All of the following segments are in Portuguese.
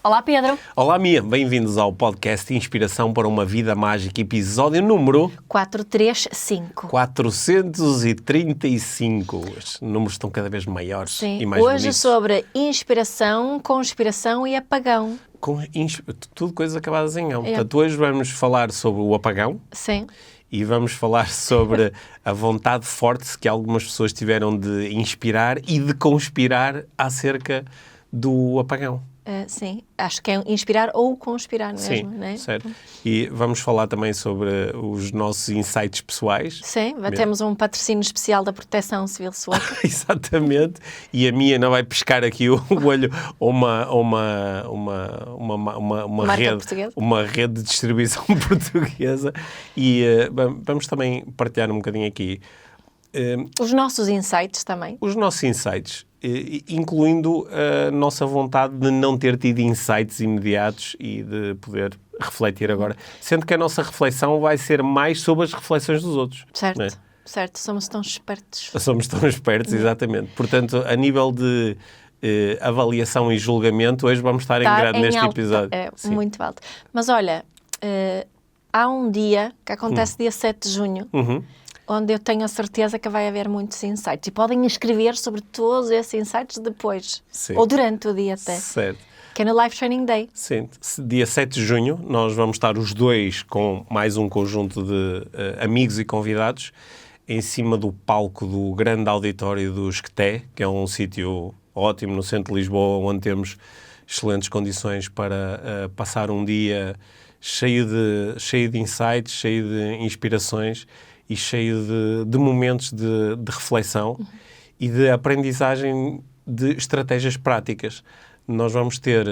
Olá, Pedro. Olá, Mia. Bem-vindos ao podcast Inspiração para uma Vida Mágica, episódio número 435. 435. Os números estão cada vez maiores. Sim. E mais Hoje bonitos. sobre inspiração, conspiração e apagão. Tudo coisas acabadas em ão. É. Portanto, hoje vamos falar sobre o apagão. Sim. E vamos falar sobre a vontade forte que algumas pessoas tiveram de inspirar e de conspirar acerca do apagão. Sim. Acho que é inspirar ou conspirar mesmo, Sim, não é? certo. E vamos falar também sobre os nossos insights pessoais. Sim. Temos um patrocínio especial da Proteção Civil Sueca. Exatamente. E a Mia não vai pescar aqui o olho a uma Marca rede, portuguesa. uma rede de distribuição portuguesa. E vamos também partilhar um bocadinho aqui Os nossos insights também. os nossos insights, incluindo a nossa vontade de não ter tido insights imediatos e de poder refletir agora. Sendo que a nossa reflexão vai ser mais sobre as reflexões dos outros. Certo. Não é? Certo. Somos tão espertos. Somos tão espertos, exatamente. Portanto, a nível de avaliação e julgamento, hoje vamos estar em grande neste alta. episódio. É, Sim. muito alto. Mas olha, há um dia que acontece dia 7 de junho, onde eu tenho a certeza que vai haver muitos insights. E podem escrever sobre todos esses insights depois. Sim. Ou durante o dia até. Certo. Que é no Life Training Day. Sim. Dia 7 de junho, nós vamos estar os dois com mais um conjunto de amigos e convidados em cima do palco do grande auditório do Esqueté, que é um sítio ótimo no centro de Lisboa, onde temos excelentes condições para passar um dia cheio de insights, cheio de inspirações e cheio de momentos de reflexão e de aprendizagem de estratégias práticas. Nós vamos ter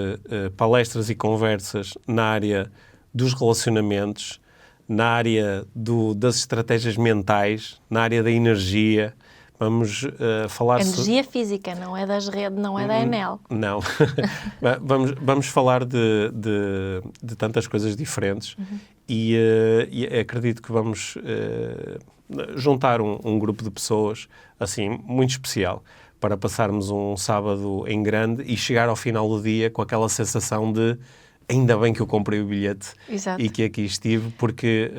palestras e conversas na área dos relacionamentos, na área das estratégias mentais, na área da energia. Vamos falar... Energia física, não é das redes, não é da Enel. Não. vamos falar de tantas coisas diferentes e acredito que vamos juntar um grupo de pessoas assim muito especial para passarmos um sábado em grande e chegar ao final do dia com aquela sensação de ainda bem que eu comprei o bilhete. Exato. E que aqui estive, porque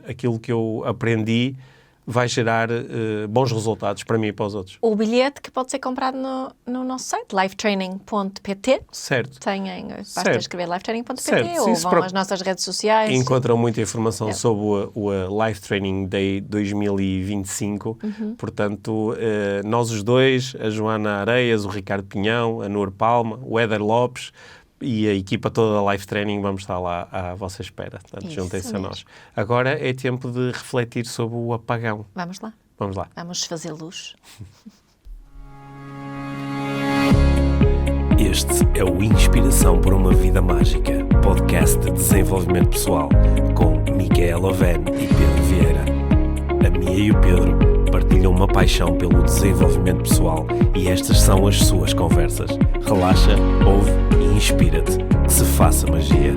aquilo que eu aprendi vai gerar bons resultados para mim e para os outros. O bilhete que pode ser comprado no nosso site, lifetraining.pt. Certo. Basta escrever lifetraining.pt Certo. ou Sim, vão às nossas redes sociais. Encontram muita informação sobre o Life Training Day 2025. Portanto, nós os dois, a Joana Areias, o Ricardo Pinhão, a Nur Palma, o Éder Lopes e a equipa toda da Life Training, vamos estar lá à vossa espera. Portanto, juntem-se a nós. Agora é tempo de refletir sobre o apagão. Vamos lá. Vamos lá. Vamos fazer luz. Este é o Inspiração para uma Vida Mágica, podcast de desenvolvimento pessoal, com Micaela Oven e Pedro Vieira. A Mia e o Pedro partilham uma paixão pelo desenvolvimento pessoal e estas são as suas conversas. Relaxa, ouve e inspira-te. Que se faça magia.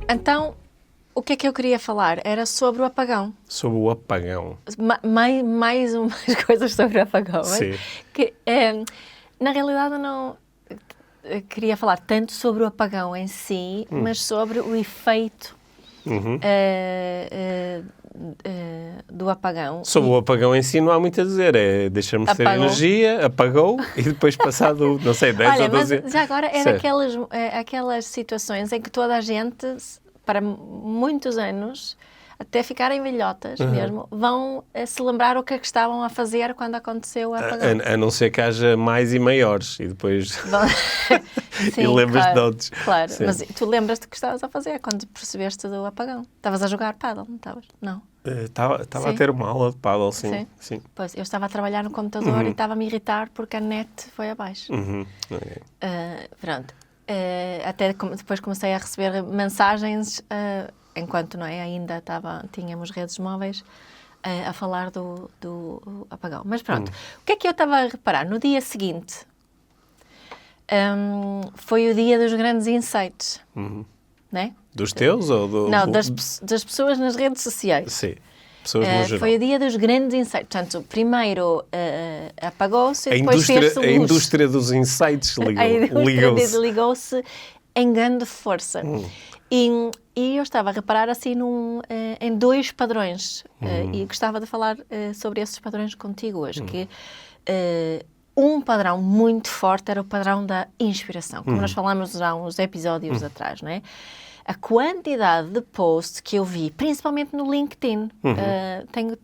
Então, o que é que eu queria falar? Era sobre o apagão. Sobre o apagão. Mais umas coisas sobre o apagão. Sim. Que, na realidade, eu não queria falar tanto sobre o apagão em si, mas sobre o efeito do apagão. Sobre o apagão em si não há muito a dizer. Deixamos de ter energia, apagou e depois passado, não sei, 10 Olha, ou 12... mas já agora é Certo. aquelas situações em que toda a gente, para muitos anos, até ficarem velhotas mesmo, vão se lembrar o que é que estavam a fazer quando aconteceu o apagão. A não ser que haja mais e maiores e depois... Sim, e lembras-te claro, de outros. Claro, Sim. mas tu lembras-te o que estavas a fazer quando percebeste do apagão? Estavas a jogar pádel, não estavas? Não. Estava a Sim. ter uma aula de pádel, sim. Pois, eu estava a trabalhar no computador e estava a me irritar porque a net foi abaixo. Okay. Pronto. Até depois comecei a receber mensagens, enquanto não é, ainda tínhamos redes móveis, a falar do apagão. Mas pronto, o que é que eu estava a reparar? No dia seguinte, foi o dia dos grandes insights, não é? Dos teus ou do... Não, das pessoas nas redes sociais. Sim. pessoas no geral. Foi o dia dos grandes insights. Portanto, primeiro apagou-se e A depois fez-se luz. a indústria dos insights ligou-se em grande força. E eu estava a reparar assim em dois padrões e gostava de falar sobre esses padrões contigo hoje, que um padrão muito forte era o padrão da inspiração, como nós falámos há uns episódios atrás, não é? A quantidade de posts que eu vi, principalmente no LinkedIn, tenho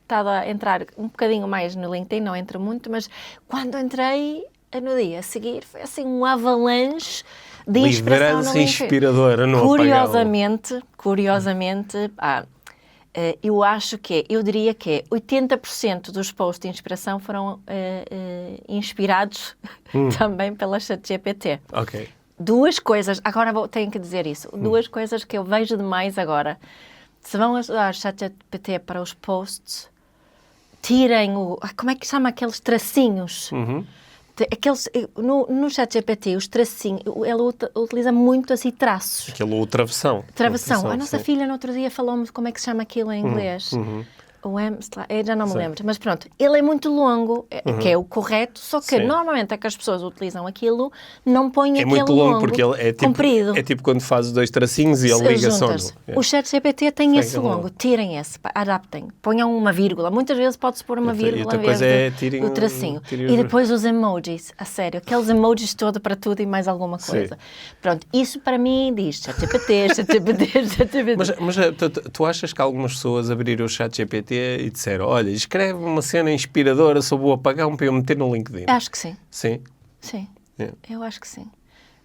estado a entrar um bocadinho mais no LinkedIn, não entro muito, mas quando entrei no dia a seguir, foi assim um avalanche de inspiração no liderança LinkedIn. inspiradora no Curiosamente, eu acho eu diria que 80% dos posts de inspiração foram inspirados também pela ChatGPT. Ok. Duas coisas, agora tenho que dizer isso, duas coisas que eu vejo demais agora. Se vão usar ChatGPT para os posts, tirem como é que chama aqueles tracinhos? Aqueles, no ChatGPT, os tracinhos, ela utiliza muito assim traços. Aquilo, travessão. A nossa filha no outro dia falou-me como é que se chama aquilo em inglês. Eu já não me lembro, mas pronto, ele é muito longo, que é o correto, só que normalmente é que as pessoas utilizam aquilo, não põem aquele muito longo porque ele é tipo, comprido. É tipo quando fazes dois tracinhos e ele liga só. O ChatGPT tem esse longo, tirem esse, adaptem, ponham uma vírgula, muitas vezes pode-se pôr uma vírgula em vez do tracinho. E depois os emojis, a sério, aqueles emojis todo para tudo e mais alguma coisa. Pronto, isso para mim diz ChatGPT. Mas tu achas que algumas pessoas abriram o ChatGPT e disseram, olha, escreve uma cena inspiradora sobre o apagão para eu meter no LinkedIn? Acho que sim. Sim? Sim, Yeah. eu acho que sim.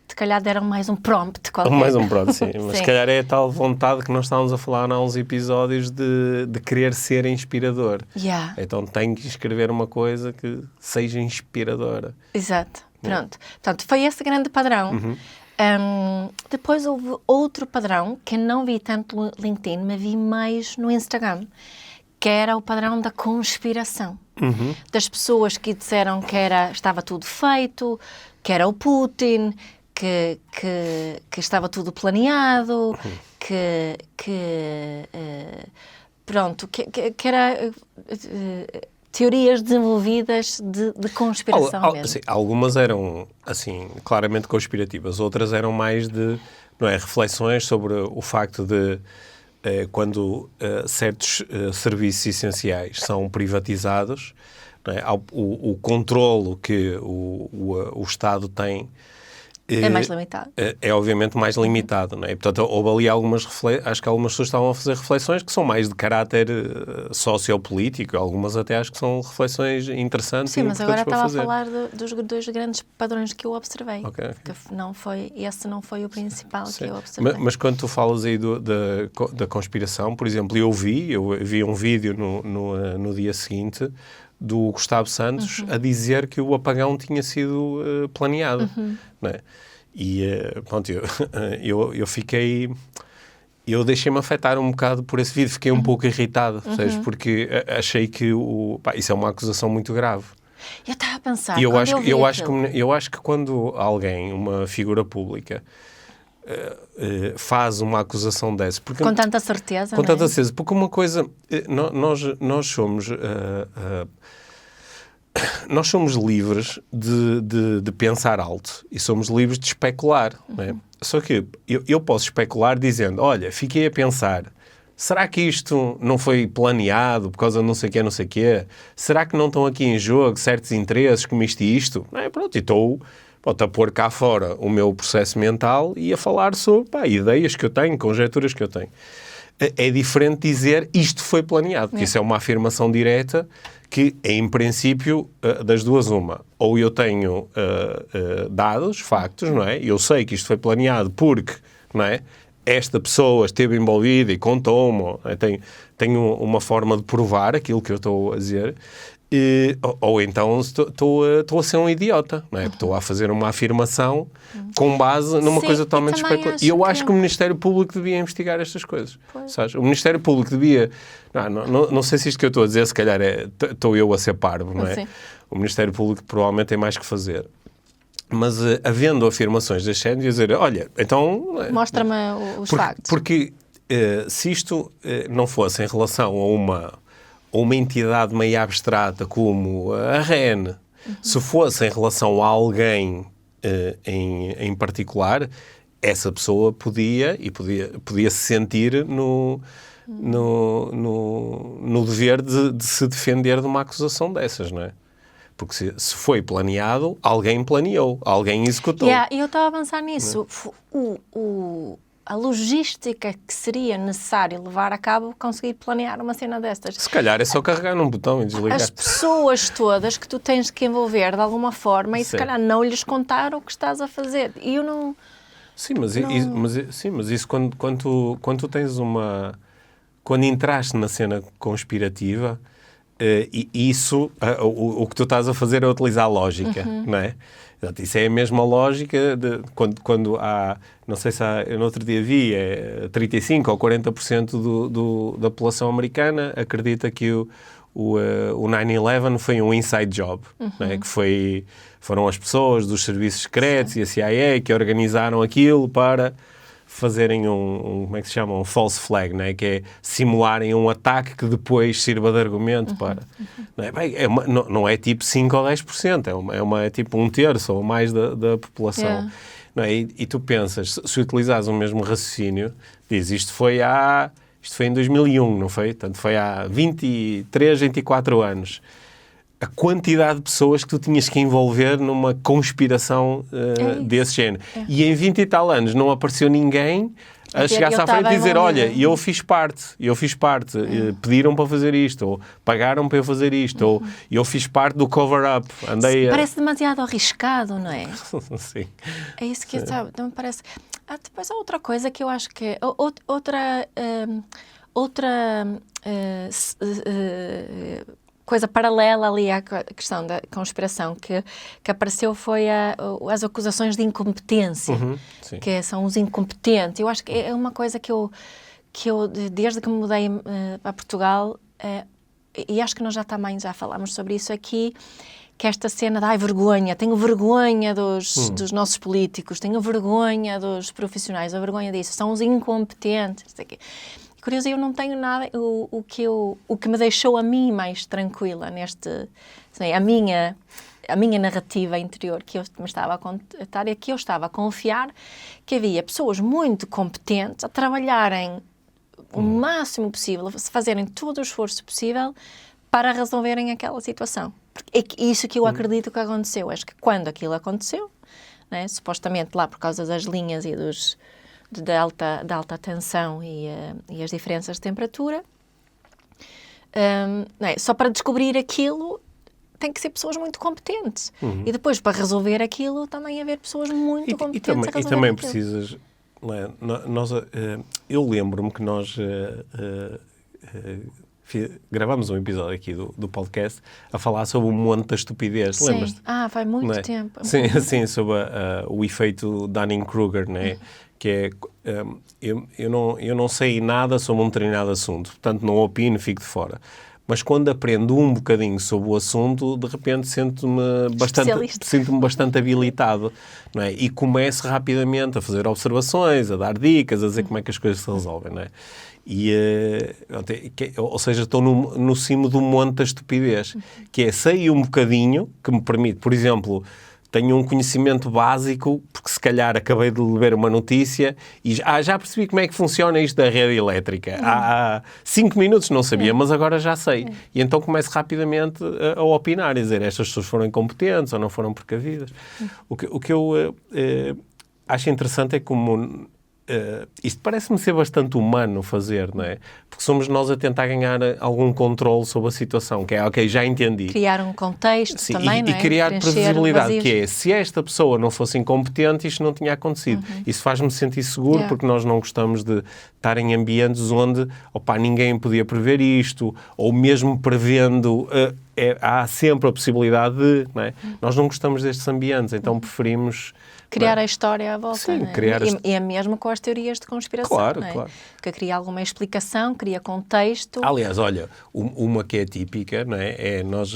Se calhar deram mais um prompt qualquer. Mais um prompt, sim. Mas Sim. se calhar é a tal vontade que nós estávamos a falar há uns episódios de querer ser inspirador. Yeah. Então tenho que escrever uma coisa que seja inspiradora. Exato. Pronto. Portanto, foi esse grande padrão. Depois houve outro padrão que não vi tanto no LinkedIn, mas vi mais no Instagram, que era o padrão da conspiração. Das pessoas que disseram que estava tudo feito, que era o Putin, que estava tudo planeado, que era teorias desenvolvidas de conspiração mesmo. Sim, algumas eram, assim, claramente conspirativas. Outras eram mais de, reflexões sobre o facto de quando certos serviços essenciais são privatizados, o controlo que o Estado tem é mais limitado. É obviamente mais limitado, não é? Portanto, houve ali acho que algumas pessoas estavam a fazer reflexões que são mais de caráter sociopolítico, algumas até acho que são reflexões interessantes. Sim, mas agora estava a falar dos dois grandes padrões que eu observei. Okay. Que esse não foi o principal que eu observei. Mas quando tu falas aí da conspiração, por exemplo, eu vi um vídeo no dia seguinte do Gustavo Santos a dizer que o apagão tinha sido planeado, não é? E pronto, eu fiquei... Eu deixei-me afetar um bocado por esse vídeo, fiquei um pouco irritado, sabes? Porque achei que isso é uma acusação muito grave. Eu estava a pensar, e eu acho que quando alguém, uma figura pública, faz uma acusação dessa... Porque, com tanta certeza, com tanta certeza, porque uma coisa... Nós somos... nós somos livres de pensar alto e somos livres de especular, não é? Só que eu posso especular dizendo, olha, fiquei a pensar, será que isto não foi planeado por causa de não sei o quê? Será que não estão aqui em jogo certos interesses como isto? Não é? Pronto, e estou a pôr cá fora o meu processo mental e a falar sobre ideias que eu tenho, conjecturas que eu tenho. É diferente dizer isto foi planeado, porque isso é uma afirmação direta que, em princípio, das duas uma. Ou eu tenho dados, factos, não é? Eu sei que isto foi planeado porque, não é? Esta pessoa esteve envolvida e contou-me, tenho uma forma de provar aquilo que eu estou a dizer, ou então estou a ser um idiota, não é? Estou a fazer uma afirmação com base numa coisa totalmente especulativa. E eu acho que o Ministério Público devia investigar estas coisas. Sabes? O Ministério Público devia... Não sei se isto que eu estou a dizer, se calhar estou eu a ser parvo, não é? Sim. O Ministério Público provavelmente tem mais que fazer. Mas havendo afirmações deste género, dizer, olha, então... Mostra-me os factos. Porque se isto não fosse em relação a uma entidade meio abstrata como a REN, se fosse em relação a alguém em particular, essa pessoa podia se sentir no dever de se defender de uma acusação dessas, não é? Porque se foi planeado, alguém planeou, alguém executou. E eu estava a pensar nisso. A logística que seria necessário levar a cabo conseguir planear uma cena destas. Se calhar é só carregar num botão e desligar. As pessoas todas que tu tens que envolver de alguma forma e se calhar não lhes contar o que estás a fazer. E eu não... Sim, mas isso quando tu tens uma... Quando entraste na cena conspirativa, o que tu estás a fazer é utilizar a lógica, não é? Isso é a mesma lógica de quando há, não sei se há, eu no outro dia vi, 35% ou 40% da população americana acredita que o 9/11 foi um inside job, não é? Que foram as pessoas dos serviços secretos e a CIA que organizaram aquilo para fazerem como é que se chama? Um false flag, não é? Que é simularem um ataque que depois sirva de argumento para... Não é? Bem, não é tipo 5 ou 10%, é tipo 1/3 ou mais da população. Yeah. Não é? E tu pensas, se utilizares o mesmo raciocínio, diz, isto foi em 2001, não foi? Portanto, foi há 23, 24 anos. A quantidade de pessoas que tu tinhas que envolver numa conspiração desse género. E em 20 e tal anos não apareceu ninguém a chegar-se à frente e dizer, olha, eu fiz parte, pediram para fazer isto, ou pagaram para eu fazer isto, ou eu fiz parte do cover-up. Parece demasiado arriscado, não é? Sim. É isso que sabe, não me parece... depois há outra coisa que eu acho que... coisa paralela ali à questão da conspiração que apareceu foi as acusações de incompetência, que são os incompetentes. Eu acho que é uma coisa que eu desde que me mudei para Portugal, e acho que nós já também já falámos sobre isso aqui, que esta cena de tenho vergonha dos nossos políticos, tenho vergonha dos profissionais, a vergonha disso, são os incompetentes. Curioso, eu não tenho nada, o que me deixou a mim mais tranquila a minha narrativa interior que eu me estava a contar é que eu estava a confiar que havia pessoas muito competentes a trabalharem o máximo possível, a fazerem todo o esforço possível para resolverem aquela situação. É isso que eu acredito que aconteceu. Acho que quando aquilo aconteceu, né, supostamente lá por causa das linhas e da alta tensão e as diferenças de temperatura, só para descobrir aquilo tem que ser pessoas muito competentes. E depois, para resolver aquilo, também haver pessoas muito competentes a resolver e também aquilo. precisas... eu lembro-me que nós gravámos um episódio aqui do podcast a falar sobre o monte da estupidez. Sim. Lembras-te? Faz muito tempo. Sim, sobre o efeito Dunning-Kruger, né? Que é, eu não sei nada sobre um determinado assunto, portanto não opino, fico de fora. Mas quando aprendo um bocadinho sobre o assunto, de repente sinto-me bastante habilitado, não é? E começo rapidamente a fazer observações, a dar dicas, a dizer como é que as coisas se resolvem, não é? Ou seja, estou no cimo do monte da estupidez, que é sei um bocadinho, que me permite, por exemplo... Tenho um conhecimento básico, porque se calhar acabei de ler uma notícia e já percebi como é que funciona isto da rede elétrica. Há 5 minutos não sabia, mas agora já sei. E então começo rapidamente a opinar, a dizer estas pessoas foram incompetentes ou não foram precavidas. O que eu acho interessante é como... isto parece-me ser bastante humano fazer, não é? Porque somos nós a tentar ganhar algum controle sobre a situação, que é, ok, já entendi. Criar um contexto também, não é? E criar previsibilidade, que é, se esta pessoa não fosse incompetente, isto não tinha acontecido. Isso faz-me sentir seguro, porque nós não gostamos de estar em ambientes onde, ninguém podia prever isto, ou mesmo prevendo, há sempre a possibilidade de... Não é? Nós não gostamos destes ambientes, então preferimos... Criar a história à volta. Sim, não é? criar E é mesmo com as teorias de conspiração. Claro, não é? claro. Que cria alguma explicação, cria contexto. Aliás, olha, uma que é típica, não é? É nós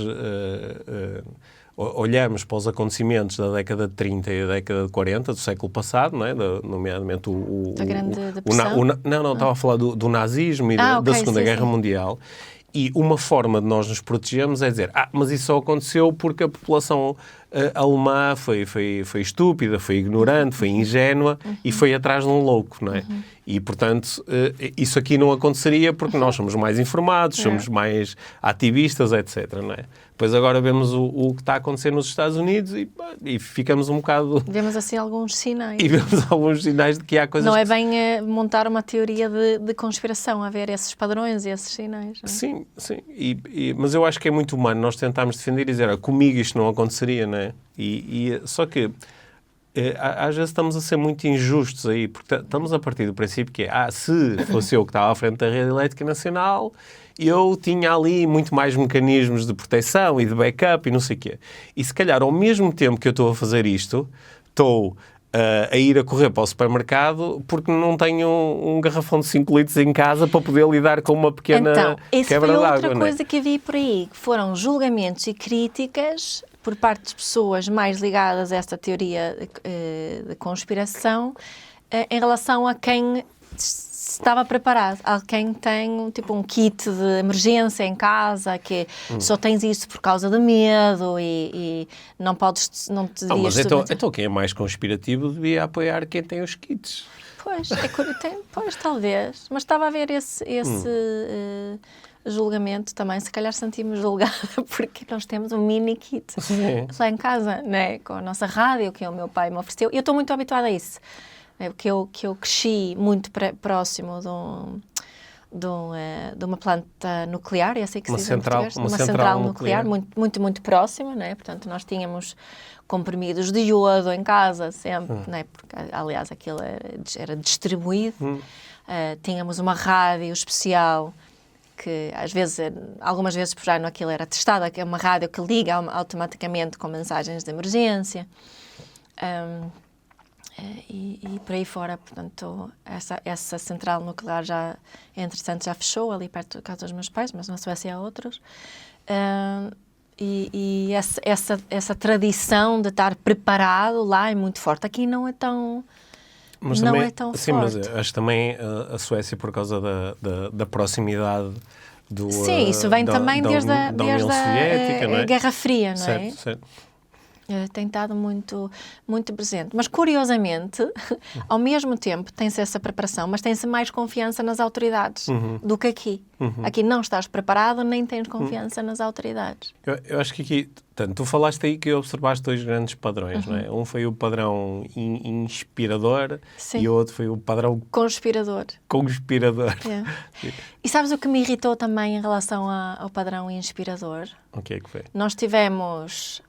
olhamos para os acontecimentos da década de 30 e da década de 40 do século passado, não é? Nomeadamente Da Grande Depressão? Não, estava a falar do nazismo e da Segunda Guerra Mundial. E uma forma de nós nos protegermos é dizer, mas isso só aconteceu porque a população alemã foi estúpida, foi ignorante, foi ingênua e foi atrás de um louco, não é? E, portanto, isso aqui não aconteceria porque nós somos mais informados, somos mais ativistas, etc, não é? Depois agora vemos o que está a acontecer nos Estados Unidos e ficamos um bocado... Vemos assim alguns sinais. E vemos alguns sinais de que há coisas... Não é bem montar uma teoria de conspiração, a ver esses padrões e esses sinais. Não é? Sim. Mas eu acho que é muito humano nós tentarmos defender e dizer, comigo isto não aconteceria, não é? Só que às vezes estamos a ser muito injustos aí, porque estamos a partir do princípio que se fosse eu que estava à frente da Rede Elétrica Nacional, eu tinha ali muito mais mecanismos de proteção e de backup e não sei o quê. E se calhar ao mesmo tempo que eu estou a fazer isto, estou a ir a correr para o supermercado porque não tenho um garrafão de 5 litros em casa para poder lidar com uma pequena quebra d'água. Então, essa foi outra coisa que vi por aí, que foram julgamentos e críticas por parte de pessoas mais ligadas a esta teoria de conspiração em relação a quem estava preparado. Há quem tem um kit de emergência em casa, que só tens isso por causa de medo e não te dirias... Mas então quem é mais conspirativo devia apoiar quem tem os kits. Pois, talvez. Mas estava a ver esse julgamento também. Se calhar sentimos julgada porque nós temos um mini kit lá em casa, né? Com a nossa rádio, que o meu pai me ofereceu. E eu estou muito habituada a isso. Porque eu cresci muito próximo de uma planta nuclear, é assim que se diz em português? Uma central nuclear, muito próxima, né? Portanto, nós tínhamos comprimidos de iodo em casa, sempre, né? Porque, aliás, aquilo era distribuído. Tínhamos uma rádio especial que, algumas vezes por ano, aquilo era testado, que é uma rádio que liga automaticamente com mensagens de emergência. E por aí fora, portanto, essa central nuclear entretanto, já fechou ali perto da casa dos meus pais, mas na Suécia há outros. E essa tradição de estar preparado lá é muito forte. Aqui não é tão sim, forte. Mas acho que também a Suécia, por causa da proximidade do... Sim, isso vem também desde a Guerra Fria, não é? Certo. Tem estado muito, muito presente. Mas, curiosamente, ao mesmo tempo, tem-se essa preparação, mas tem-se mais confiança nas autoridades do que aqui. Aqui não estás preparado, nem tens confiança nas autoridades. Eu acho que aqui... Tu falaste aí que observaste 2 grandes padrões, não é? Um foi o padrão inspirador. Sim. E o outro foi o padrão... Conspirador. Yeah. E sabes o que me irritou também em relação ao padrão inspirador? O que é que foi? Nós tivemos...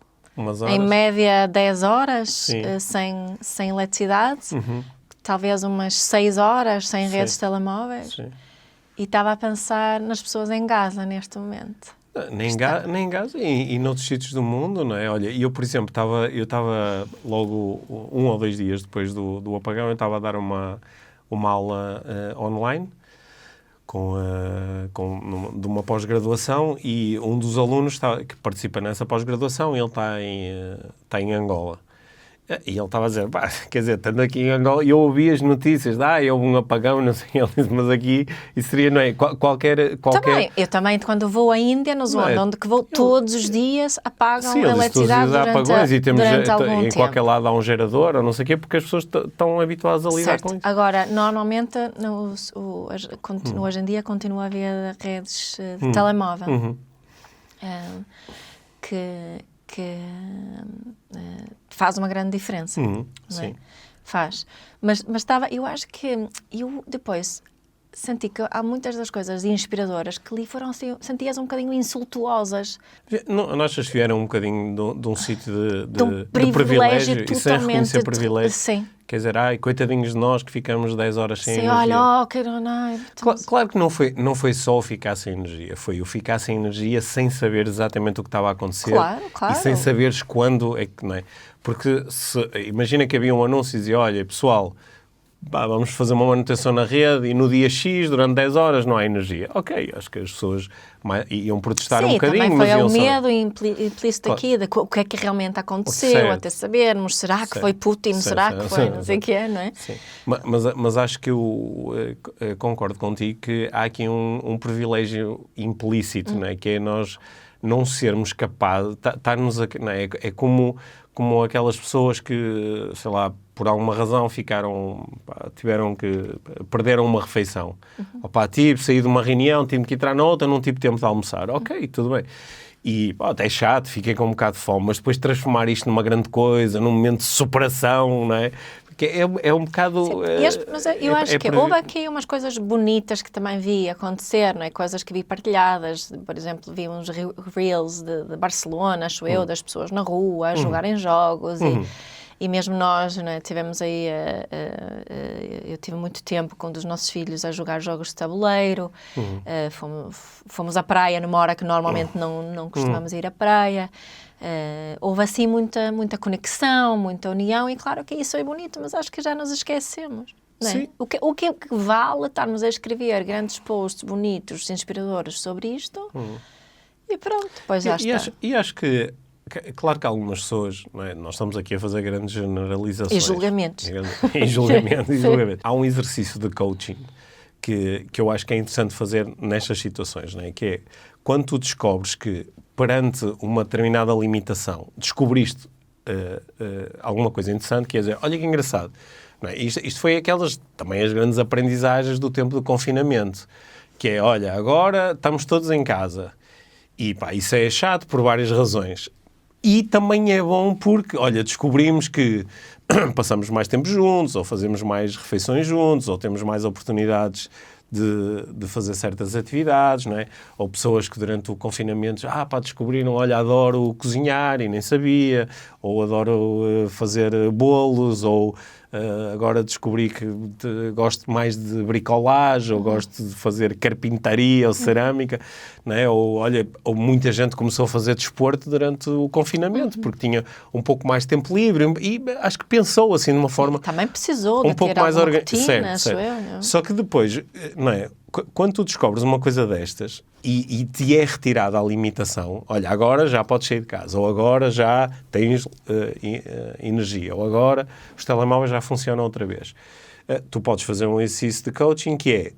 Em média 10 horas sem eletricidade, talvez umas 6 horas sem redes de telemóveis. Sim. E estava a pensar nas pessoas em Gaza neste momento. Nem em Gaza e noutros sítios do mundo, não é? Olha, eu, por exemplo, estava logo 1 ou 2 dias depois do apagão, eu estava a dar uma aula online de uma pós-graduação e um dos alunos que participa nessa pós-graduação, ele está em Angola. E ele estava a dizer, quer dizer, estando aqui em Angola, e eu ouvi as notícias, houve um apagão, não sei, ele disse, mas aqui, isso seria, não é? Qualquer... Eu também, quando vou à Índia, na zona onde que vou, todos os dias apagam a eletricidade durante algum tempo. Em qualquer lado há um gerador, ou não sei o quê, porque as pessoas estão habituadas a lidar com isso. Agora, normalmente, hoje em dia, continua a haver redes de telemóvel. Que faz uma grande diferença. Não é? Sim. Faz. Mas eu acho que depois senti que há muitas das coisas inspiradoras que ali foram, sentias um bocadinho insultuosas. Não achas que vieram um bocadinho de um sítio De um de privilégio e sem totalmente reconhecer privilégio? Sim. Quer dizer, coitadinhos de nós que ficamos 10 horas sem Sim, energia. olha, quero não. Claro que não foi só o ficar sem energia, foi o ficar sem energia sem saber exatamente o que estava a acontecer. Claro. E sem saberes quando é que, não é? Porque imagina que havia um anúncio e dizia, olha, pessoal, vamos fazer uma manutenção na rede e no dia X, durante 10 horas, não há energia. Ok, acho que as pessoas iam protestar um bocadinho. Sim, também foi o medo implícito Claro. aqui, de o que é que realmente aconteceu, Certo. até sabermos, será que foi Putin, será que foi não sei o que é, não é? Sim. Mas acho que eu concordo contigo que há aqui um privilégio implícito, não é? Que é nós não sermos capazes, não é? É como aquelas pessoas que, sei lá, por alguma razão perderam uma refeição. Saí de uma reunião, tive que entrar na outra, não tive tempo de almoçar. Ok, tudo bem. E até é chato, fiquei com um bocado de fome, mas depois transformar isto numa grande coisa, num momento de superação, não é? Porque é um bocado... Mas eu acho que houve aqui umas coisas bonitas que também vi acontecer, não é? Coisas que vi partilhadas. Por exemplo, vi uns reels de Barcelona, acho eu, das pessoas na rua a jogarem jogos e mesmo nós, não é? Tivemos aí... eu tive muito tempo com um dos nossos filhos a jogar jogos de tabuleiro. Fomos à praia numa hora que normalmente não costumamos ir à praia. Houve assim muita conexão, muita união, e claro que isso é bonito, mas acho que já nos esquecemos, não é? Sim. O que vale estarmos a escrever grandes posts bonitos, inspiradores sobre isto e pronto, depois já está. E acho que, claro que algumas pessoas, não é? Nós estamos aqui a fazer grandes generalizações. E julgamentos. E julgamento. Há um exercício de coaching que eu acho que é interessante fazer nestas situações, não é? Que é, quando tu descobres que perante uma determinada limitação, descobriste alguma coisa interessante, quer dizer, olha que engraçado. Não é? Isto foi também as grandes aprendizagens do tempo do confinamento, que é, olha, agora estamos todos em casa. E isso é chato por várias razões. E também é bom porque, olha, descobrimos que passamos mais tempo juntos, ou fazemos mais refeições juntos, ou temos mais oportunidades de fazer certas atividades, não é? Ou pessoas que durante o confinamento descobriram, olha, adoro cozinhar e nem sabia, ou adoro fazer bolos, ou agora descobri que gosto mais de bricolagem, ou gosto de fazer carpintaria ou cerâmica, não é? Ou muita gente começou a fazer desporto durante o confinamento, porque tinha um pouco mais de tempo livre e acho que pensou assim de uma forma... Também precisou de pouco ter mais alguma rotina, certo. acho eu, não é? Só que depois, não é? Quando tu descobres uma coisa destas e te é retirada a limitação, olha, agora já podes sair de casa, ou agora já tens energia, ou agora os telemóveis já funcionam outra vez. Tu podes fazer um exercício de coaching que é,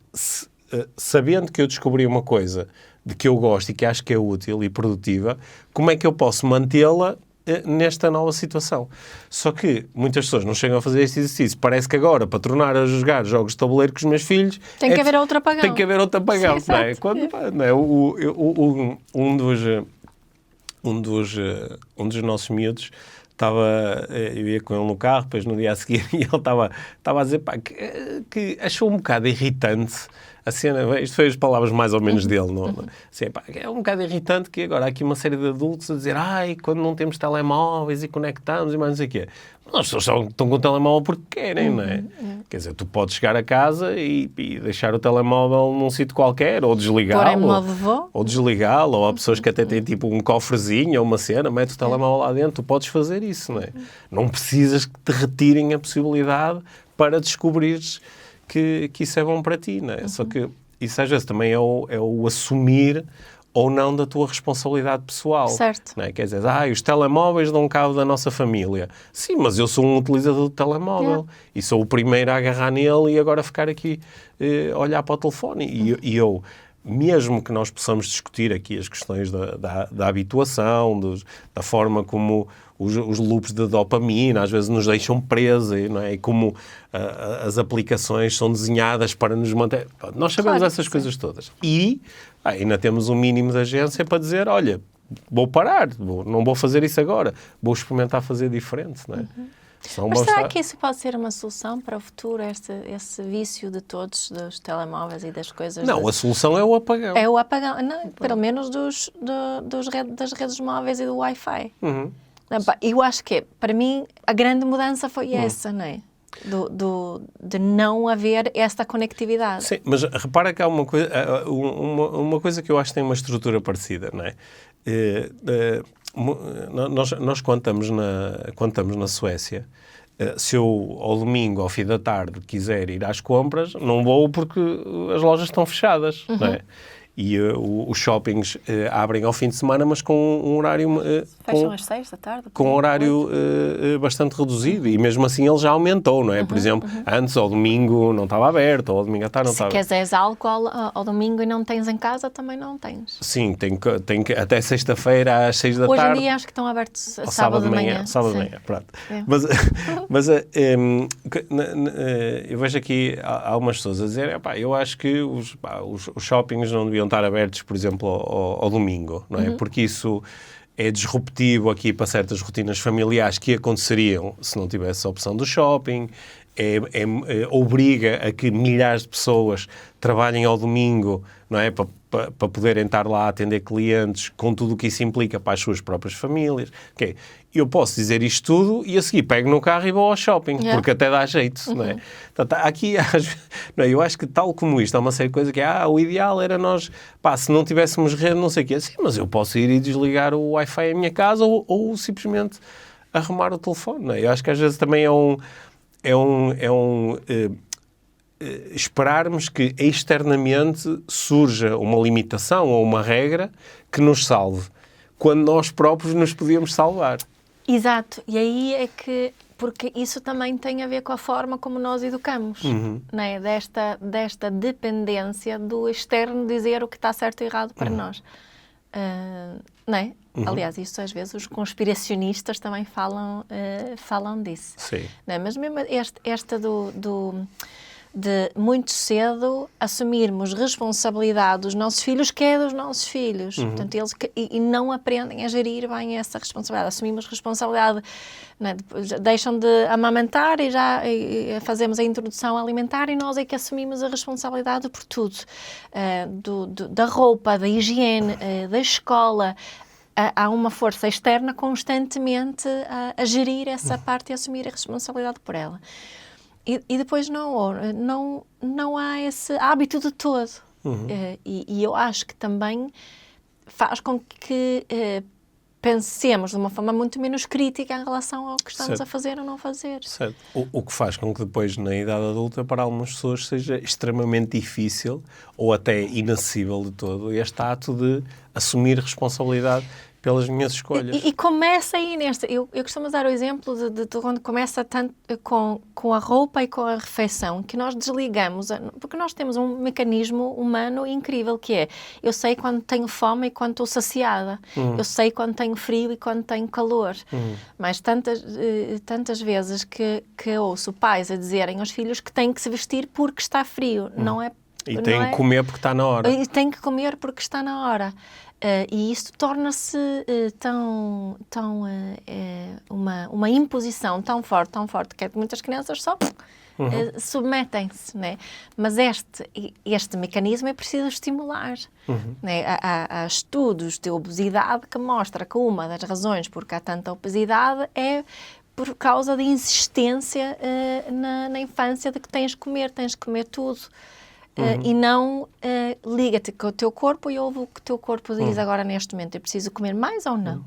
sabendo que eu descobri uma coisa de que eu gosto e que acho que é útil e produtiva, como é que eu posso mantê-la nesta nova situação? Só que muitas pessoas não chegam a fazer este exercício. Parece que agora, para tornar a jogar jogos de tabuleiro com os meus filhos... Tem que haver outro apagão. Tem que haver outro apagão, Sim, não é? Não é? Um dos nossos miúdos eu ia com ele no carro, depois no dia a seguir, e ele estava a dizer que achou um bocado irritante a cena, isto foi as palavras mais ou menos dele, não? Assim, é um bocado irritante que agora há aqui uma série de adultos a dizer, quando não temos telemóveis e conectamos e mais não sei o quê. As pessoas estão com o telemóvel porque querem, não é? Quer dizer, tu podes chegar a casa e deixar o telemóvel num sítio qualquer, ou desligá-lo, ou há pessoas que até têm tipo um cofrezinho ou uma cena, mete o telemóvel lá dentro, tu podes fazer isso, não é? Não precisas que te retirem a possibilidade para descobrires que isso é bom para ti, não é? Só que isso às vezes também é o assumir ou não da tua responsabilidade pessoal. Certo. Não é? Quer dizer, os telemóveis dão cabo da nossa família. Sim, mas eu sou um utilizador do telemóvel e sou o primeiro a agarrar nele e agora ficar aqui olhar para o telefone. E eu, mesmo que nós possamos discutir aqui as questões da habituação, da forma como os loops de dopamina às vezes nos deixam presos, não é? E como as aplicações são desenhadas para nos manter... Nós sabemos essas coisas todas. E ainda temos um mínimo de agência para dizer, olha, vou parar, não vou fazer isso agora, vou experimentar fazer diferente, não é? Mas será que isso pode ser uma solução para o futuro, esse vício de todos, dos telemóveis e das coisas? Não, a solução é o apagão. É o apagão, não, pelo menos das redes móveis e do Wi-Fi. Eu acho que, para mim, a grande mudança foi essa, não é? De não haver esta conectividade. Sim, mas repara que há uma coisa que eu acho que tem uma estrutura parecida, não é? Nós quando estamos na Suécia, se eu ao domingo, ao fim da tarde, quiser ir às compras, não vou porque as lojas estão fechadas, não é? E os shoppings abrem ao fim de semana, mas com um horário... Fecham às 6 da tarde? Com um horário bastante reduzido. E mesmo assim ele já aumentou, não é? Por exemplo, antes ao domingo não estava aberto, ou ao domingo à tarde não estava... Se quiseres álcool ao domingo e não tens em casa, também não tens. Sim, tem que até sexta-feira às 6 da tarde. Hoje em dia acho que estão abertos sábado de manhã. Sábado de manhã, pronto. É. Mas eu vejo aqui algumas pessoas a dizer, eu acho que os shoppings não deviam estar abertos, por exemplo, ao domingo, não é? Porque isso é disruptivo aqui para certas rotinas familiares que aconteceriam se não tivesse a opção do shopping, obriga a que milhares de pessoas trabalhem ao domingo, não é? Para poderem estar lá a atender clientes, com tudo o que isso implica para as suas próprias famílias. Okay. Eu posso dizer isto tudo e a seguir pego no carro e vou ao shopping, porque até dá jeito, não é? Portanto, aqui, não é? Eu acho que tal como isto, há uma série de coisas que o ideal era nós, se não tivéssemos rede, não sei o quê, sim, mas eu posso ir e desligar o Wi-Fi em minha casa ou simplesmente arrumar o telefone, não é? Eu acho que às vezes também esperarmos que externamente surja uma limitação ou uma regra que nos salve, quando nós próprios nos podíamos salvar. Exato, e aí é que, porque isso também tem a ver com a forma como nós educamos, não é? Desta dependência do externo dizer o que está certo e errado para nós, não é? Aliás, isso às vezes os conspiracionistas também falam disso. Sim. Não é? Mas mesmo esta de muito cedo assumirmos responsabilidade dos nossos filhos, que é dos nossos filhos. Portanto, eles e não aprendem a gerir bem essa responsabilidade. Assumimos responsabilidade, não é? Deixam de amamentar e já fazemos a introdução alimentar e nós é que assumimos a responsabilidade por tudo. Da roupa, da higiene, da escola. Há uma força externa constantemente a gerir essa parte e a assumir a responsabilidade por ela. E depois não há esse hábito de todo. E eu acho que também faz com que pensemos de uma forma muito menos crítica em relação ao que estamos a fazer ou não fazer. Certo. O que faz com que depois, na idade adulta, para algumas pessoas seja extremamente difícil ou até inacessível de todo este ato de assumir responsabilidade pelas minhas escolhas. E começa aí nesta... Eu costumo dar o exemplo de quando começa tanto com a roupa e com a refeição, que nós desligamos, porque nós temos um mecanismo humano incrível, que é, eu sei quando tenho fome e quando estou saciada, eu sei quando tenho frio e quando tenho calor, mas tantas vezes que ouço pais a dizerem aos filhos que têm que se vestir porque está frio, não é... E têm que comer porque está na hora. E têm que comer porque está na hora. E isto torna-se uma imposição tão forte que muitas crianças só submetem-se, né? Mas este mecanismo é preciso estimular. Né? Há estudos de obesidade que mostram que uma das razões por que há tanta obesidade é por causa da insistência na infância de que tens que comer tudo. E não liga-te com o teu corpo e ouve o que o teu corpo diz agora neste momento. Eu preciso comer mais ou não?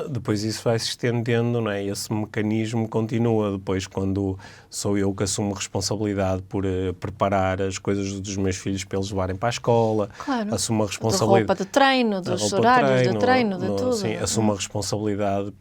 Depois isso vai se estendendo, não é? Esse mecanismo continua depois quando sou eu que assumo responsabilidade por preparar as coisas dos meus filhos para eles levarem para a escola. Claro. Assumo a responsabilidade... Da roupa de treino, dos horários de treino, de tudo. Sim, assumo a responsabilidade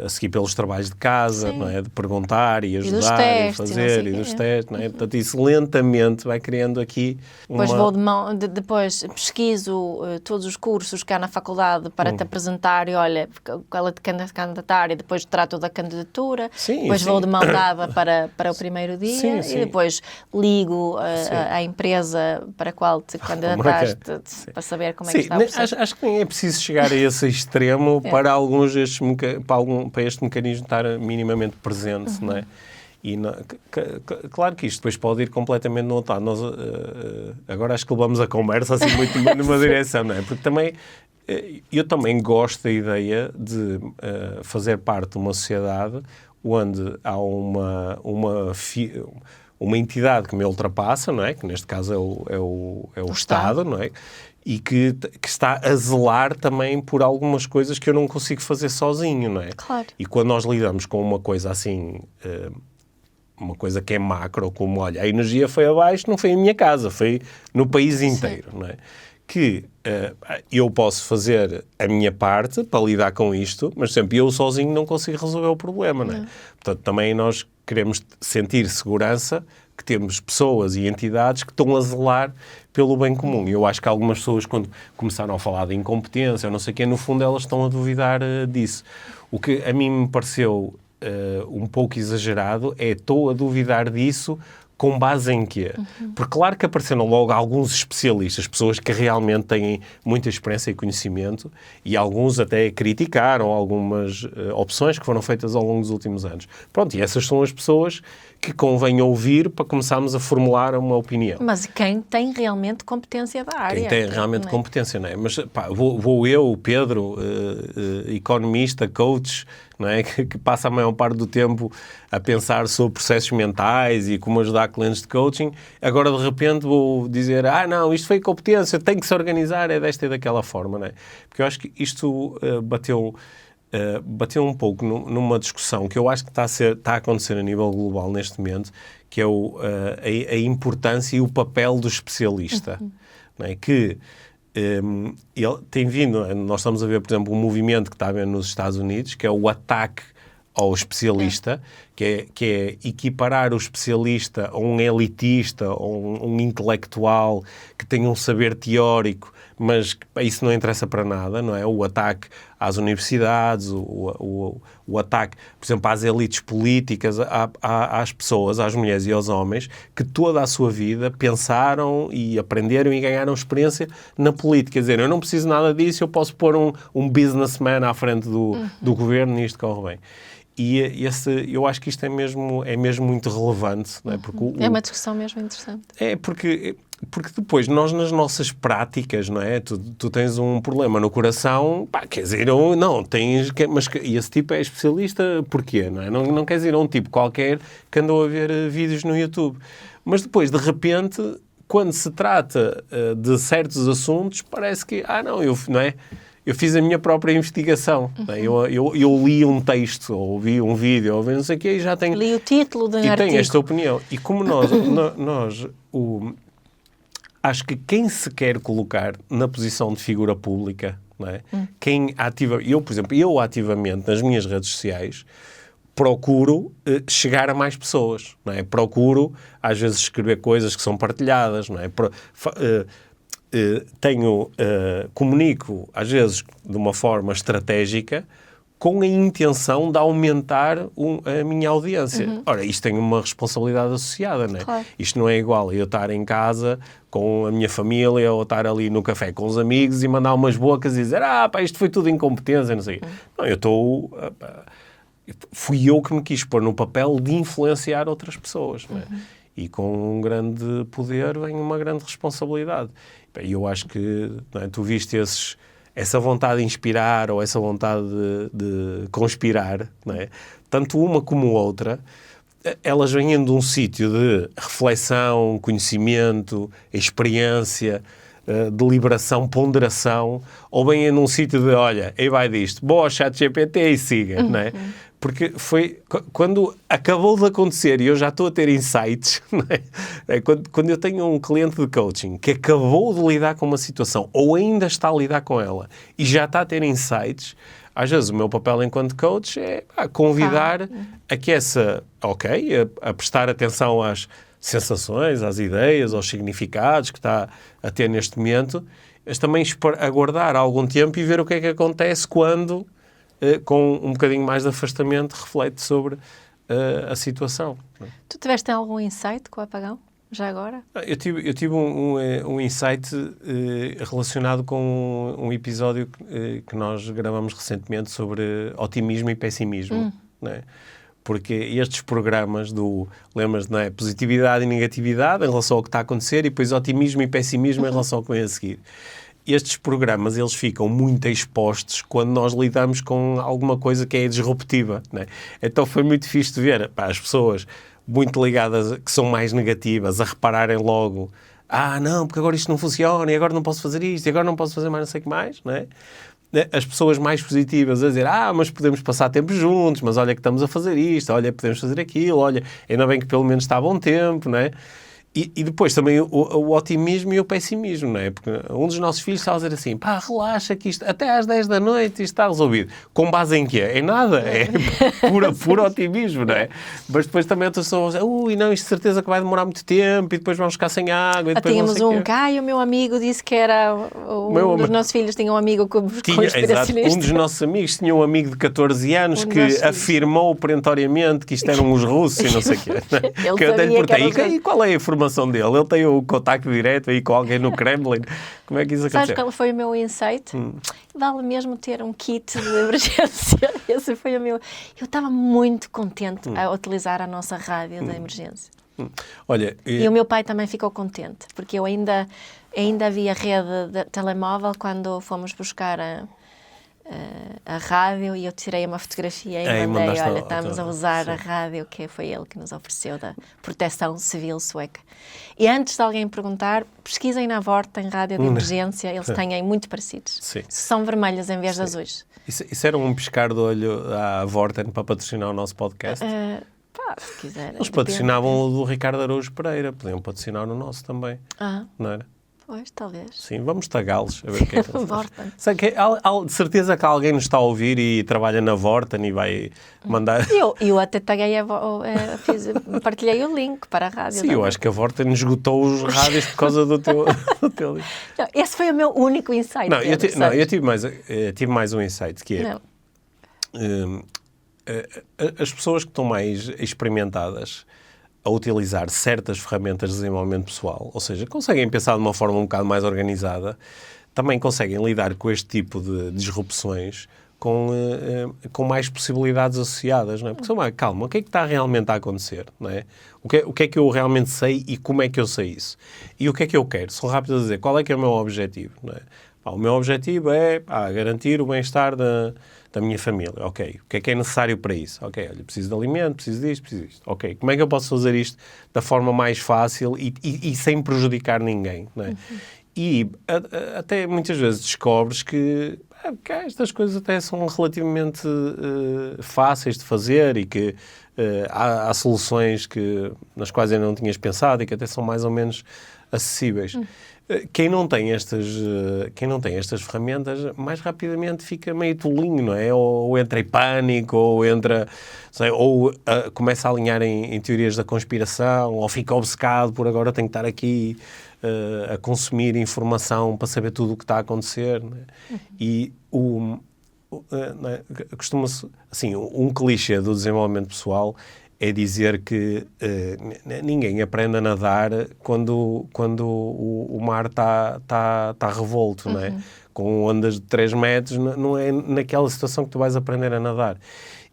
a seguir pelos trabalhos de casa, não é? De perguntar e ajudar e fazer, e dos testes, não é? Portanto, isso lentamente vai criando aqui uma... Depois pesquiso todos os cursos que há na faculdade para te apresentar e olha, ela te candidatar e depois trato da candidatura, depois vou de mão dada para o primeiro dia e depois ligo à empresa para a qual te candidataste para saber como é que está o processo. Acho que nem é preciso chegar a esse extremo para alguns destes para este mecanismo estar minimamente presente, não é? E claro que isto depois pode ir completamente no outro lado. Nós, agora acho que levamos a conversa assim muito numa direção, não é? Porque também, eu também gosto da ideia de fazer parte de uma sociedade onde há uma entidade que me ultrapassa, não é? Que neste caso é o Estado, não é? E que está a zelar também por algumas coisas que eu não consigo fazer sozinho, não é? Claro. E quando nós lidamos com uma coisa assim, uma coisa que é macro, como, olha, a energia foi abaixo, não foi em minha casa, foi no país inteiro, não é? Que eu posso fazer a minha parte para lidar com isto, mas sempre eu sozinho não consigo resolver o problema, não é? Portanto, também nós queremos sentir segurança que temos pessoas e entidades que estão a zelar pelo bem comum. E eu acho que algumas pessoas, quando começaram a falar de incompetência, ou não sei o quê, no fundo elas estão a duvidar disso. O que a mim me pareceu um pouco exagerado estou a duvidar disso com base em quê? Porque claro que apareceram logo alguns especialistas, pessoas que realmente têm muita experiência e conhecimento, e alguns até criticaram algumas opções que foram feitas ao longo dos últimos anos. Pronto, e essas são as pessoas que convém ouvir para começarmos a formular uma opinião. Mas quem tem realmente competência da área. Quem tem realmente competência, não é? Mas pá, vou eu, o Pedro, economista, coach, não é? Que passa a maior parte do tempo a pensar sobre processos mentais e como ajudar clientes de coaching, agora de repente vou dizer, não, isto foi competência, tem que se organizar, é desta e daquela forma, não é? Porque eu acho que isto bateu um pouco numa discussão que eu acho que está a acontecer a nível global neste momento, que é a importância e o papel do especialista. Não é? Que ele tem vindo, nós estamos a ver, por exemplo, um movimento que está a ver nos Estados Unidos, que é o ataque ao especialista, que é equiparar o especialista a um elitista, ou um intelectual que tem um saber teórico, mas isso não interessa para nada, não é? O ataque às universidades, o ataque, por exemplo, às elites políticas, às pessoas, às mulheres e aos homens, que toda a sua vida pensaram e aprenderam e ganharam experiência na política. Quer dizer, eu não preciso nada disso, eu posso pôr um businessman à frente do governo e isto corre bem. E eu acho que isto é mesmo muito relevante. Não é? Porque é uma discussão mesmo interessante. É, porque depois nós nas nossas práticas, não é? Tu tens um problema no coração, queres ir mas esse tipo é especialista, porquê? Não é? Não queres ir a um tipo qualquer que andou a ver vídeos no YouTube. Mas depois, de repente, quando se trata de certos assuntos, parece que, não é? Eu fiz a minha própria investigação. Eu li um texto, ou vi um vídeo, ou vi não sei o quê, e já tenho... Li o título de um artigo. E tenho esta opinião. E como nós acho que quem se quer colocar na posição de figura pública, não é? Quem ativa... por exemplo, eu ativamente, nas minhas redes sociais, procuro chegar a mais pessoas, não é? Procuro, às vezes, escrever coisas que são partilhadas, não é? Comunico, às vezes, de uma forma estratégica, com a intenção de aumentar a minha audiência. Ora, isto tem uma responsabilidade associada, não é? Claro. Isto não é igual a eu estar em casa com a minha família ou estar ali no café com os amigos e mandar umas bocas e dizer isto foi tudo incompetência, não sei. Não, fui eu que me quis pôr no papel de influenciar outras pessoas, não é? E com um grande poder vem uma grande responsabilidade. E eu acho que tu viste essa vontade de inspirar ou essa vontade de conspirar, não é? Tanto uma como outra, elas vêm de um sítio de reflexão, conhecimento, experiência, deliberação, ponderação, ou vêm num sítio de, olha, aí vai disto, boa, ChatGPT e siga, não é? Porque foi quando acabou de acontecer e eu já estou a ter insights, não é? Quando eu tenho um cliente de coaching que acabou de lidar com uma situação ou ainda está a lidar com ela e já está a ter insights, às vezes o meu papel enquanto coach é convidar a que a prestar atenção às sensações, às ideias, aos significados que está a ter neste momento, mas também aguardar algum tempo e ver o que é que acontece quando... com um bocadinho mais de afastamento, reflete sobre a situação. Tu tiveste algum insight com o apagão? já agora? Eu tive um insight relacionado com um episódio que nós gravamos recentemente sobre otimismo e pessimismo, não é? Porque estes programas lembras, não é? Positividade e negatividade em relação ao que está a acontecer e depois otimismo e pessimismo em relação ao que vem a seguir. Estes programas, eles ficam muito expostos quando nós lidamos com alguma coisa que é disruptiva, não é? Então foi muito fixe de ver as pessoas muito ligadas, que são mais negativas, a repararem logo, não, porque agora isto não funciona e agora não posso fazer isto e agora não posso fazer mais não sei o que mais, não é? As pessoas mais positivas a dizer, mas podemos passar tempo juntos, mas olha que estamos a fazer isto, olha, podemos fazer aquilo, olha, ainda bem que pelo menos está a bom tempo, não é? E depois também o otimismo e o pessimismo, não é? Porque um dos nossos filhos está a dizer assim, relaxa que isto, até às 10 da noite isto está resolvido. Com base em quê? Em nada. É puro otimismo, não é? Mas depois também outras pessoas dizem, não, isto de certeza que vai demorar muito tempo e depois vamos ficar sem água. E depois tínhamos e o meu amigo disse que era um dos nossos filhos tinha um amigo conspiracionista. Exato, um dos nossos amigos tinha um amigo de 14 anos que afirmou perentoriamente que isto eram os russos e não sei o quê. Ele que eu até lhe perguntei, e qual é a informação dele? Ele tem o contacto direto aí com alguém no Kremlin. Como é que isso aconteceu? Sabes qual foi o meu insight? Vale mesmo ter um kit de emergência. Esse foi o meu... Eu estava muito contente a utilizar a nossa rádio da emergência. Olha, e o meu pai também ficou contente, porque eu ainda havia rede de telemóvel quando fomos buscar a rádio e eu tirei uma fotografia e mandei, olha, estamos a usar a rádio, que foi ele que nos ofereceu, da Proteção Civil Sueca. E antes de alguém perguntar, pesquisem na Vorta em rádio de emergência, eles têm muito parecidos. Sim. São vermelhos em vez de azuis. Isso era um piscar de olho à Vorten para patrocinar o nosso podcast? Se quiser. Eles patrocinavam o do Ricardo Araújo Pereira, podiam patrocinar o nosso também, não era? Pois, talvez. Sim, vamos tagalos a ver o que é que Vorten. Sei que de certeza que alguém nos está a ouvir e trabalha na Vorten e vai mandar... Eu até taguei, partilhei o link para a rádio. Sim, eu acho que a Vorten esgotou os rádios por causa do teu link. Não, esse foi o meu único insight. Eu tive mais um insight, que é... as pessoas que estão mais experimentadas a utilizar certas ferramentas de desenvolvimento pessoal, ou seja, conseguem pensar de uma forma um bocado mais organizada, também conseguem lidar com este tipo de disrupções com mais possibilidades associadas, não é? Porque são calma, o que é que está realmente a acontecer, não é? O que é que eu realmente sei e como é que eu sei isso? E o que é que eu quero? Sou rápido a dizer, qual é que é o meu objetivo, não é? O meu objetivo é garantir o bem-estar da minha família. Ok. O que é necessário para isso? Ok, olha, preciso de alimento, preciso disto. Ok, como é que eu posso fazer isto da forma mais fácil e sem prejudicar ninguém, não é? E até muitas vezes descobres que estas coisas até são relativamente fáceis de fazer e que há soluções nas quais ainda não tinhas pensado e que até são mais ou menos acessíveis. Quem não tem estas ferramentas, mais rapidamente fica meio tolinho, não é? Ou entra em pânico, ou começa a alinhar em teorias da conspiração, ou fica obcecado por agora tenho que estar aqui a consumir informação para saber tudo o que está a acontecer. Não é? E costuma-se, assim, um clichê do desenvolvimento pessoal é dizer que ninguém aprende a nadar quando o mar está revolto, não é? Com ondas de 3 metros, não é naquela situação que tu vais aprender a nadar.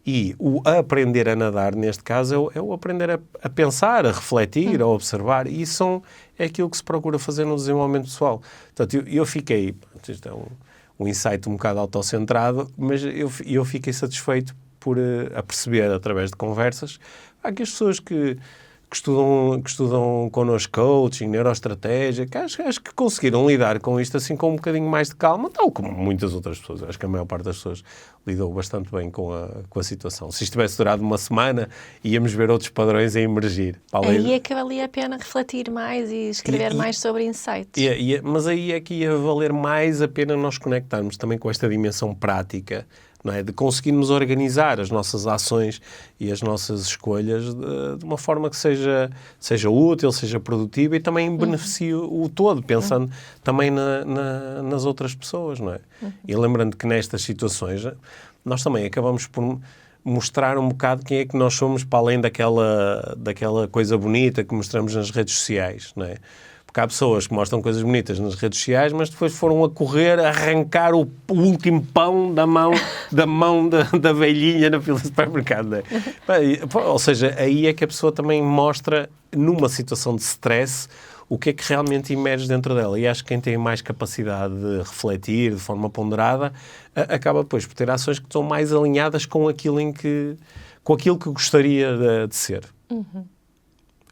E o aprender a nadar, neste caso, é o aprender a pensar, a refletir, a observar. E isso é aquilo que se procura fazer no desenvolvimento pessoal. Portanto, eu fiquei... Isto é um insight um bocado autocentrado, mas eu fiquei satisfeito por a perceber, através de conversas, há que as pessoas que estudam connosco coaching, neuroestratégia, que acho que conseguiram lidar com isto assim com um bocadinho mais de calma, tal como muitas outras pessoas. Acho que a maior parte das pessoas lidou bastante bem com a situação. Se isto tivesse durado uma semana, íamos ver outros padrões a emergir. Aí é que valia a pena refletir mais e escrever mais sobre insights. Mas aí é que ia valer mais a pena nós conectarmos também com esta dimensão prática, não é? De conseguirmos organizar as nossas ações e as nossas escolhas de uma forma que seja útil, seja produtiva e também beneficie o todo, pensando também nas outras pessoas, não é? E lembrando que nestas situações nós também acabamos por mostrar um bocado quem é que nós somos para além daquela coisa bonita que mostramos nas redes sociais, não é? Porque há pessoas que mostram coisas bonitas nas redes sociais, mas depois foram a correr, a arrancar o último pão da mão da velhinha na fila de supermercado. Não é? Ou seja, aí é que a pessoa também mostra, numa situação de stress, o que é que realmente emerge dentro dela. E acho que quem tem mais capacidade de refletir de forma ponderada acaba depois por ter ações que estão mais alinhadas com aquilo que gostaria de ser. Uhum.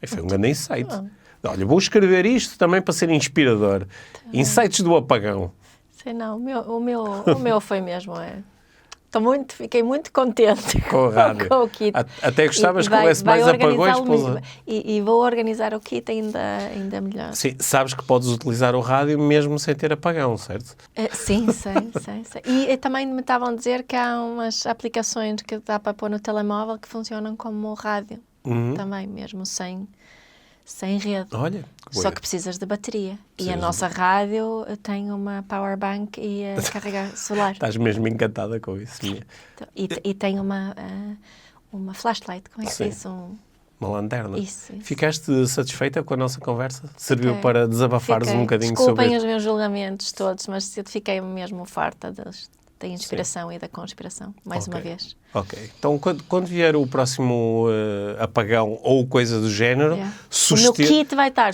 E foi um grande insight. Olha, vou escrever isto também para ser inspirador. Insights do apagão. Sei não, o meu foi mesmo. Fiquei muito contente com o rádio. Com o kit. Até gostavas que houvesse mais apagões. E vou organizar o kit ainda melhor. Sim, sabes que podes utilizar o rádio mesmo sem ter apagão, certo? Sim, sei. E também me estavam a dizer que há umas aplicações que dá para pôr no telemóvel que funcionam como rádio. Também, mesmo sem rede. Olha, só que precisas de bateria. E a nossa rádio tem uma power bank e carregar solar. Estás mesmo encantada com isso, minha. E tem uma flashlight, como é que diz? Uma lanterna. Isso. Ficaste satisfeita com a nossa conversa? Serviu para desabafares um bocadinho sobre... Desculpem os meus julgamentos todos, mas eu fiquei mesmo farta da inspiração e da conspiração, mais uma vez. Ok. Então, quando vier o próximo apagão ou coisa do género... O meu kit vai estar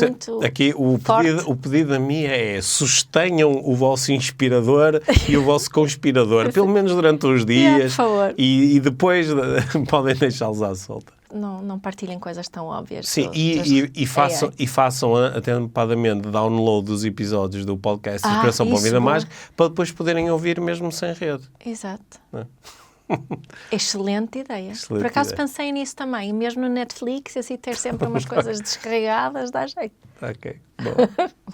muito aqui o pedido da minha é sustenham o vosso inspirador e o vosso conspirador, pelo menos durante uns dias. Por favor. E depois podem deixá-los à solta. Não partilhem coisas tão óbvias. Sim, e façam atempadamente download dos episódios do podcast Inspiração para uma Vida Mágica para depois poderem ouvir mesmo sem rede. Exato. Excelente ideia. Por acaso pensei nisso também. E mesmo no Netflix, assim, ter sempre umas coisas descarregadas, dá jeito. Ok,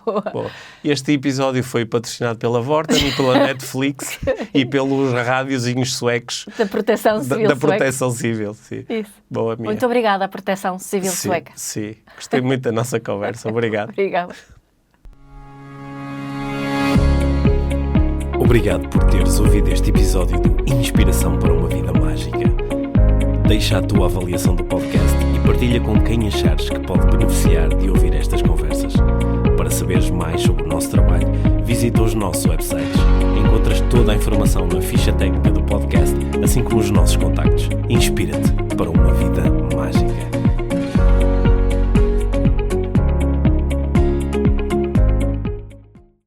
boa. Este episódio foi patrocinado pela Vorten e pela Netflix e pelos rádiozinhos suecos da Proteção Civil da Proteção Civil, sim. Isso. Boa, minha. Muito obrigada à Proteção Civil sueca. Sim, gostei muito da nossa conversa. Obrigado. Obrigada. Obrigado por teres ouvido este episódio de Inspiração para uma Vida Mágica. Deixa a tua avaliação do podcast e partilha com quem achares que pode beneficiar de ouvir estas conversas. Para saberes mais sobre o nosso trabalho, visita os nossos websites. Encontras toda a informação na ficha técnica do podcast, assim como os nossos contactos. Inspira-te.